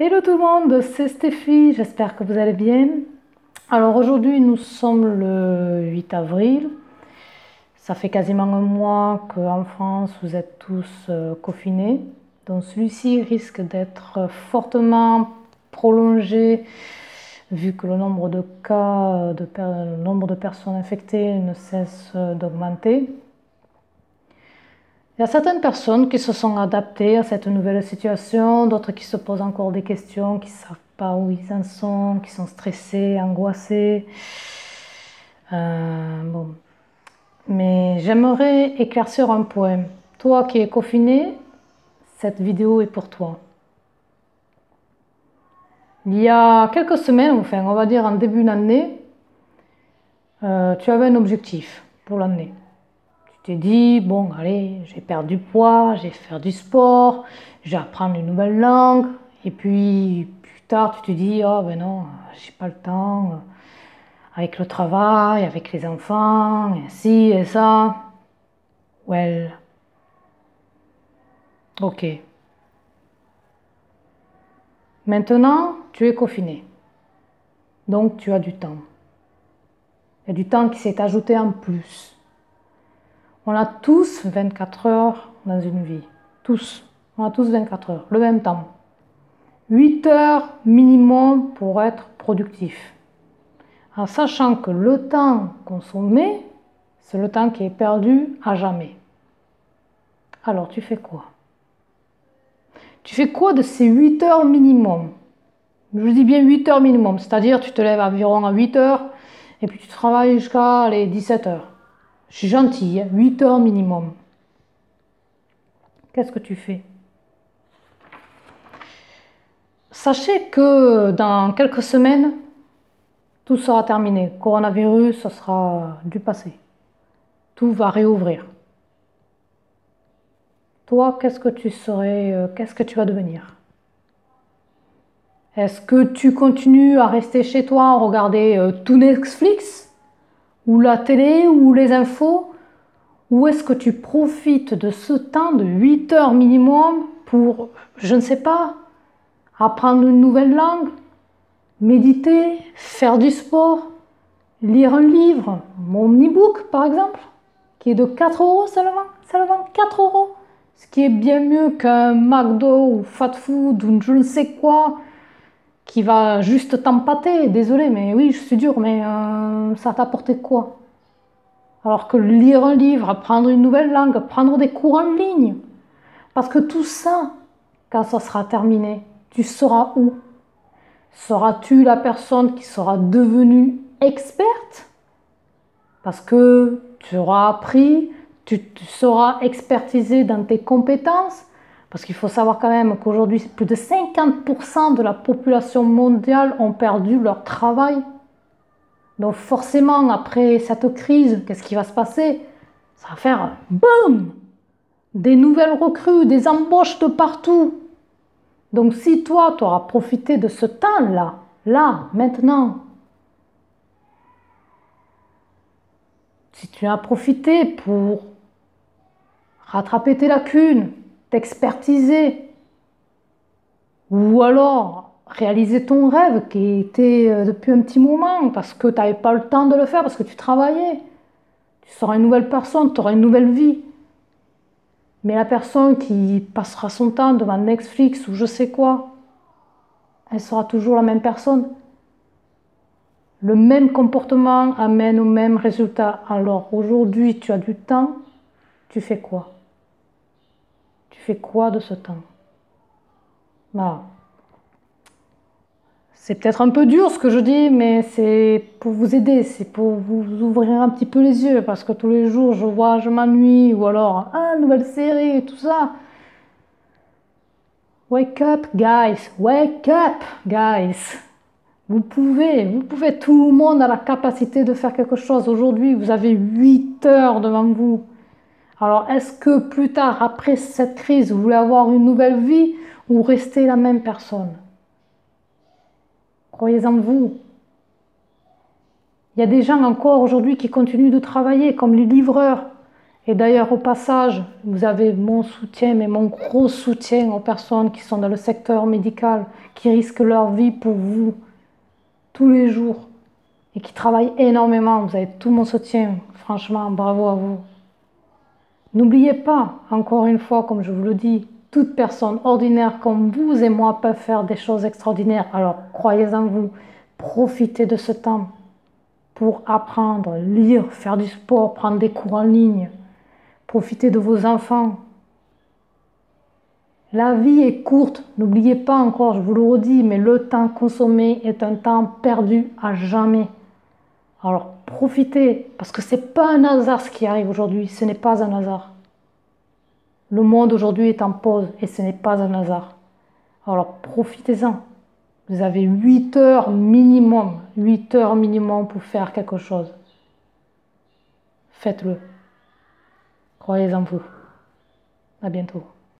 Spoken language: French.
Hello tout le monde, c'est Stéphie, j'espère que vous allez bien. Alors aujourd'hui nous sommes le 8 avril, ça fait quasiment un mois qu'en France vous êtes tous confinés. Donc celui-ci risque d'être fortement prolongé vu que le nombre de cas, le nombre de personnes infectées ne cesse d'augmenter. Il y a certaines personnes qui se sont adaptées à cette nouvelle situation, d'autres qui se posent encore des questions, qui ne savent pas où ils en sont, qui sont stressés, angoissés. Bon. Mais j'aimerais éclaircir un point. Toi qui es confiné, cette vidéo est pour toi. Il y a quelques semaines, enfin on va dire en début d'année, tu avais un objectif pour l'année. Tu t'es dit, bon, allez, je vais perdre du poids, je vais faire du sport, je vais apprendre une nouvelle langue. Et puis, plus tard, tu te dis, oh ben non, j'ai pas le temps, avec le travail, avec les enfants, et ci et ça. Well, ok. Maintenant, tu es confiné. Donc, tu as du temps. Il y a du temps qui s'est ajouté en plus. On a tous 24 heures dans une vie. Tous. On a tous 24 heures, le même temps. 8 heures minimum pour être productif. En sachant que le temps consommé, c'est le temps qui est perdu à jamais. Alors tu fais quoi? Tu fais quoi de ces 8 heures minimum? Je dis bien 8 heures minimum, c'est-à-dire tu te lèves environ à 8 heures et puis tu travailles jusqu'à les 17 heures. Je suis gentille, 8 heures minimum. Qu'est-ce que tu fais? Sachez que dans quelques semaines, tout sera terminé. Coronavirus, ça sera du passé. Tout va réouvrir. Toi, qu'est-ce que tu serais, qu'est-ce que tu vas devenir? Est-ce que tu continues à rester chez toi, à regarder tout Netflix, ou la télé, ou les infos? Ou est-ce que tu profites de ce temps de 8 heures minimum pour, je ne sais pas, apprendre une nouvelle langue, méditer, faire du sport, lire un livre, mon e-book par exemple, qui est de 4 euros seulement 4 euros, ce qui est bien mieux qu'un McDo ou Fast Food ou je ne sais quoi, qui va juste t'empâter, désolé, mais oui, je suis dure, mais ça t'a apporté quoi? Alors que lire un livre, apprendre une nouvelle langue, prendre des cours en ligne, parce que tout ça, quand ça sera terminé, tu seras où? Seras-tu la personne qui sera devenue experte? Parce que tu auras appris, tu seras expertisé dans tes compétences. Parce qu'il faut savoir quand même qu'aujourd'hui, plus de 50% de la population mondiale ont perdu leur travail. Donc forcément, après cette crise, qu'est-ce qui va se passer? Ça va faire boum! Des nouvelles recrues, des embauches de partout. Donc si toi, tu auras profité de ce temps-là, là, maintenant, si tu as profité pour rattraper tes lacunes, t'expertiser, ou alors réaliser ton rêve qui était depuis un petit moment, parce que tu n'avais pas le temps de le faire, parce que tu travaillais, tu seras une nouvelle personne, tu auras une nouvelle vie. Mais la personne qui passera son temps devant Netflix ou je sais quoi, elle sera toujours la même personne. Le même comportement amène au même résultat. Alors aujourd'hui, tu as du temps, tu fais quoi? Tu fais quoi de ce temps? Voilà. C'est peut-être un peu dur ce que je dis, mais c'est pour vous aider, c'est pour vous ouvrir un petit peu les yeux, parce que tous les jours je vois, je m'ennuie, ou alors, ah, nouvelle série, et tout ça. Wake up, guys, wake up, guys. Vous pouvez, tout le monde a la capacité de faire quelque chose. Aujourd'hui, vous avez 8 heures devant vous. Alors, est-ce que plus tard, après cette crise, vous voulez avoir une nouvelle vie ou rester la même personne? Croyez en vous. Il y a des gens encore aujourd'hui qui continuent de travailler, comme les livreurs. Et d'ailleurs, au passage, vous avez mon soutien, mais mon gros soutien aux personnes qui sont dans le secteur médical, qui risquent leur vie pour vous tous les jours et qui travaillent énormément. Vous avez tout mon soutien. Franchement, bravo à vous. N'oubliez pas, encore une fois, comme je vous le dis, toute personne ordinaire comme vous et moi peuvent faire des choses extraordinaires. Alors, croyez en vous. Profitez de ce temps pour apprendre, lire, faire du sport, prendre des cours en ligne. Profitez de vos enfants. La vie est courte, n'oubliez pas encore, je vous le redis, mais le temps consommé est un temps perdu à jamais. Alors profitez, parce que ce n'est pas un hasard ce qui arrive aujourd'hui, ce n'est pas un hasard. Le monde aujourd'hui est en pause et ce n'est pas un hasard. Alors profitez-en. Vous avez 8 heures minimum, 8 heures minimum pour faire quelque chose. Faites-le. Croyez en vous. À bientôt.